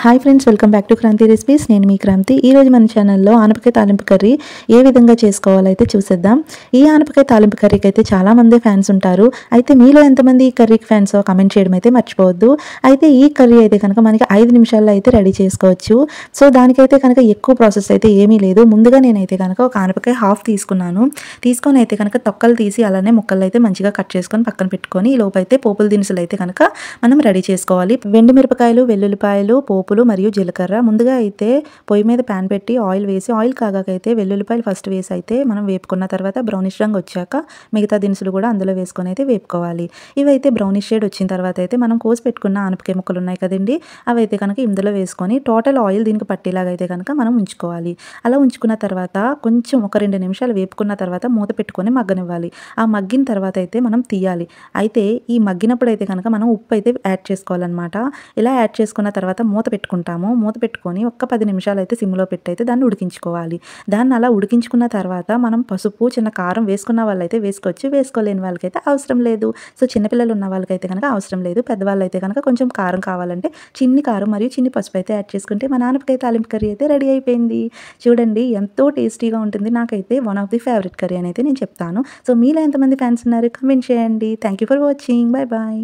Hi friends, welcome back to Kranthi recipes. నేను మీ క్రాంతి. ఈరోజు మన ఛానల్లో ఆనపకాయ తాలింపు కర్రీ ఏ విధంగా చేసుకోవాలైతే చూసేద్దాం. ఈ ఆనపకాయ తాలింపు కర్రీకి అయితే చాలామంది ఫ్యాన్స్ ఉంటారు. అయితే మీలో ఎంతమంది ఈ కర్రీకి ఫ్యాన్స్ కామెంట్ చేయడం అయితే మర్చిపోవద్దు. అయితే ఈ కర్రీ అయితే కనుక మనకి 5 నిమిషాల్లో అయితే రెడీ చేసుకోవచ్చు. సో దానికైతే కనుక ఎక్కువ ప్రాసెస్ అయితే ఏమీ లేదు. ముందుగా నేనైతే కనుక ఒక ఆనపకాయ హాఫ్ తీసుకున్నాను. తీసుకొని అయితే కనుక తొక్కలు తీసి అలానే ముక్కలు అయితే మంచిగా కట్ చేసుకొని పక్కన పెట్టుకొని ఈ లోపు అయితే పోపుల దినుసులు అయితే కనుక మనం రెడీ చేసుకోవాలి. వెండి మిరపకాయలు, వెల్లుల్లిపాయలు, పోపులు మరియు జీలకర్ర. ముందుగా అయితే పొయ్యి మీద ప్యాన్ పెట్టి ఆయిల్ వేసి, ఆయిల్ కాగాకైతే వెల్లుల్లిపాయలు ఫస్ట్ వేసి అయితే మనం వేపుకున్న తర్వాత బ్రౌనిష్ రంగు వచ్చాక మిగతా దినుసులు కూడా అందులో వేసుకొని అయితే వేపుకోవాలి. ఇవైతే బ్రౌనిష్ షేడ్ వచ్చిన తర్వాత అయితే మనం కోసి పెట్టుకున్న ఆనపకాయ ముక్కలు ఉన్నాయి కదండి, అవి అయితే కనుక ఇందులో వేసుకొని టోటల్ ఆయిల్ దీనికి పట్టేలాగా అయితే కనుక మనం ఉంచుకోవాలి. అలా ఉంచుకున్న తర్వాత కొంచెం ఒక 2 నిమిషాలు వేపుకున్న తర్వాత మూత పెట్టుకొని మగ్గనివ్వాలి. ఆ మగ్గిన తర్వాత అయితే మనం తీయాలి. అయితే ఈ మగ్గినప్పుడు అయితే కనుక మనం ఉప్పు అయితే యాడ్ చేసుకోవాలన్నమాట. ఇలా యాడ్ చేసుకున్న తర్వాత మూత పెట్టుకుంటాము. మూత పెట్టుకొని ఒక్క 10 నిమిషాలు అయితే సిమ్లో పెట్టి అయితే దాన్ని ఉడికించుకోవాలి. దాన్ని అలా ఉడికించుకున్న తర్వాత మనం పసుపు, చిన్న కారం వేసుకున్న వాళ్ళైతే వేసుకోవచ్చు, వేసుకోలేని వాళ్ళకైతే అవసరం లేదు. సో చిన్నపిల్లలు ఉన్న వాళ్ళకైతే కనుక అవసరం లేదు. పెద్దవాళ్ళు అయితే కనుక కొంచెం కారం కావాలంటే చిన్ని కారం మరియు చిన్ని పసుపు అయితే యాడ్ చేసుకుంటే మన ఆనపకాయ తాలింపు కర్రీ అయితే రెడీ అయిపోయింది. చూడండి ఎంతో టేస్టీగా ఉంటుంది. నాకైతే one of the favourite curry అని అయితే నేను చెప్తాను. సో మీలో ఎంతమంది ఫ్యాన్స్ ఉన్నారు, కమెంట్ చేయండి. Thank you for watching. Bye bye.